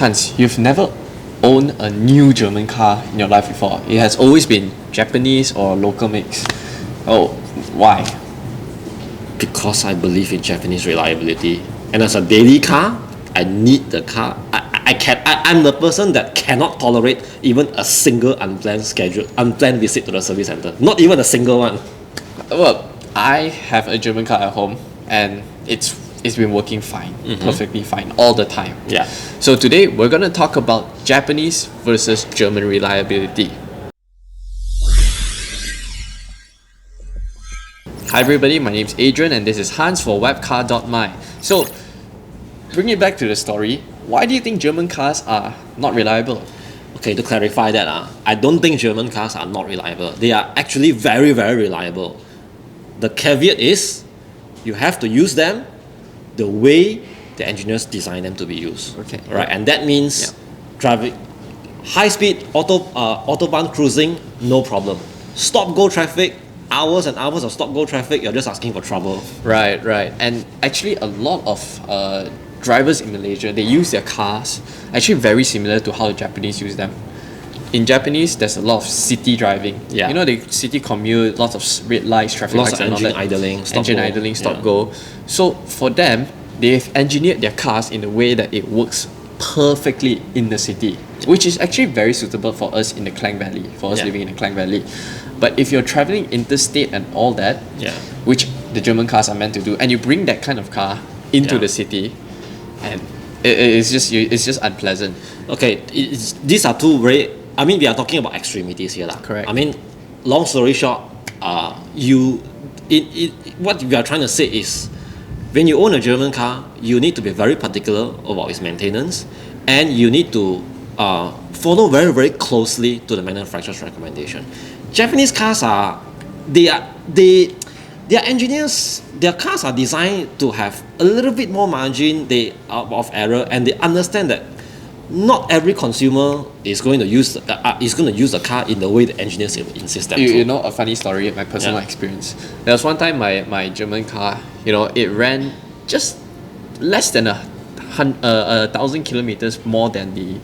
Hans, you've never owned a new German car in your life before. It has always been Japanese or local makes. Oh, why? Because I believe in Japanese reliability. And as a daily car, I need the car. I'm the person that cannot tolerate even a single unplanned visit to the service center. Not even a single one. Well, I have a German car at home and it's been working fine, perfectly fine all the time. Yeah. So today we're going to talk about Japanese versus German reliability. Hi everybody, my name is Adrian and this is Hans for Wapcar.my. So, bring it back to the story. Why do you think German cars are not reliable? Okay, to clarify that, I don't think German cars are not reliable. They are actually very, very reliable. The caveat is, you have to use them the way the engineers design them to be used. Okay. Right, and that means driving high speed autobahn cruising, no problem. Stop go traffic, hours and hours of stop go traffic, you're just asking for trouble. Right. And actually a lot of drivers in Malaysia, they use their cars actually very similar to how the Japanese use them. In Japanese, there's a lot of city driving. Yeah. You know, the city commute, lots of red lights, traffic Lots lights of and all engine that. idling, Stop go. So for them, they've engineered their cars in a way that it works perfectly in the city, which is actually very suitable for us in the Klang Valley, for us living in the Klang Valley. But if you're traveling interstate and all that, which the German cars are meant to do, and you bring that kind of car into the city, and it's just unpleasant. Okay, these are two very. I mean, we are talking about extremities here, lah. Correct. I mean, long story short, what we are trying to say is, when you own a German car, you need to be very particular about its maintenance, and you need to follow very, very closely to the manufacturer's recommendation. Japanese cars their engineers, their cars are designed to have a little bit more margin of error, and they understand that not every consumer is going to use the car in the way the engineers insist them to. You know a funny story, my personal experience. There was one time my German car, it ran just less than 1,000 kilometers more than the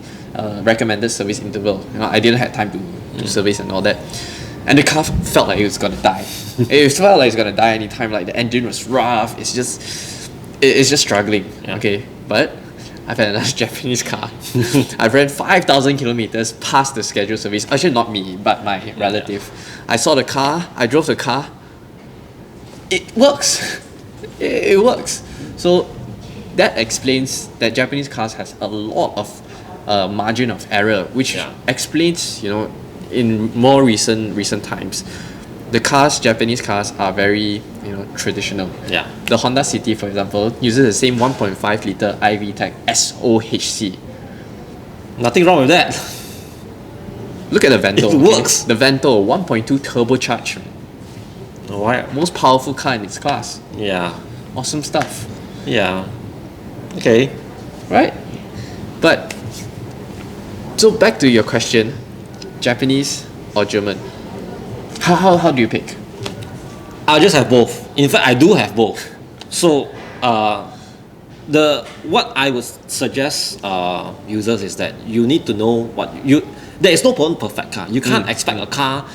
recommended service interval. I didn't have time to service and all that. And the car felt like it was gonna die. It felt like it's gonna die anytime. Like the engine was rough. It's just struggling. Okay, but I've had another Japanese car. I've ran 5,000 kilometers past the scheduled service. Actually, not me, but my relative. I saw the car. I drove the car. It works. It works. So that explains that Japanese cars has a lot of margin of error, which explains, in more recent times, Japanese cars are very, traditional. Yeah. The Honda City, for example, uses the same 1.5 liter IV tech SOHC. Nothing wrong with that. Look at the Vento. It works. The Vento 1.2 turbocharged. Alright. Most powerful car in its class. Yeah. Awesome stuff. Yeah. Okay. Right? But so back to your question, Japanese or German? How do you pick? I just have both. In fact, I do have both. So, what I would suggest users is that you need to know there is no perfect car. You can't expect a car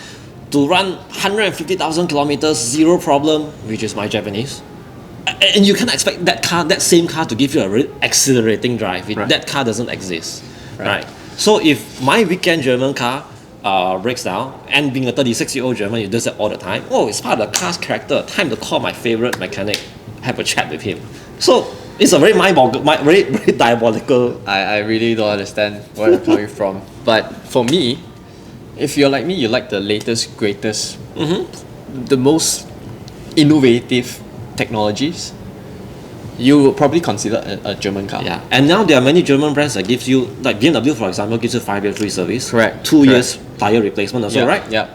to run 150,000 kilometers, zero problem, which is my Japanese. And you can't expect that same car to give you a really accelerating drive. That car doesn't exist. Right. So if my weekend German car breaks down, and being a 36-year-old German, you do that all the time. Oh, it's part of the car's character. Time to call my favorite mechanic, have a chat with him. So it's a very very, very diabolical. I really don't understand where you're coming from. But for me, if you're like me, you like the latest, greatest, the most innovative technologies, you will probably consider a German car. Yeah, and now there are many German brands that gives you, like BMW for example, gives you 5-year free service. Correct. 2 years tire replacement also, right? Yeah.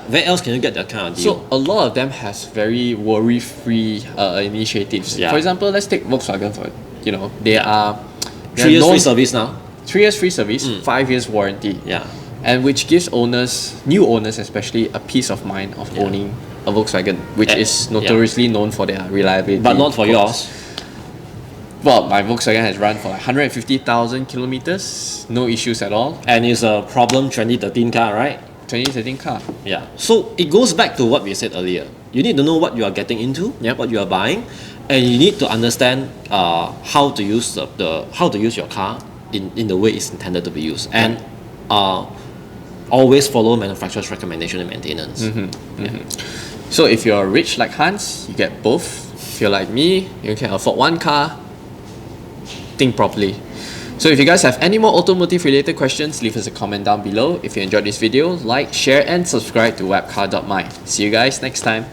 Where else can you get that kind of deal? So a lot of them has very worry-free initiatives. Yeah. For example, let's take Volkswagen for they are 3 years free service now. 3 years free service, 5 years warranty. Yeah. And which gives new owners especially, a peace of mind of owning a Volkswagen, which is notoriously known for their reliability. But not for yours. Well, my Volkswagen has run for like 150,000 kilometers, no issues at all. And it's a problem 2013 car, right? 2013 car. Yeah. So it goes back to what we said earlier. You need to know what you are getting into, Yep. what you are buying, and you need to understand how to use how to use your car in the way it's intended to be used, and always follow manufacturer's recommendation and maintenance. So if you're rich like Hans, you get both. If you're like me, you can afford one car. Think properly. So if you guys have any more automotive related questions, leave us a comment down below. If you enjoyed this video, like, share and subscribe to Wapcar.my. See you guys next time.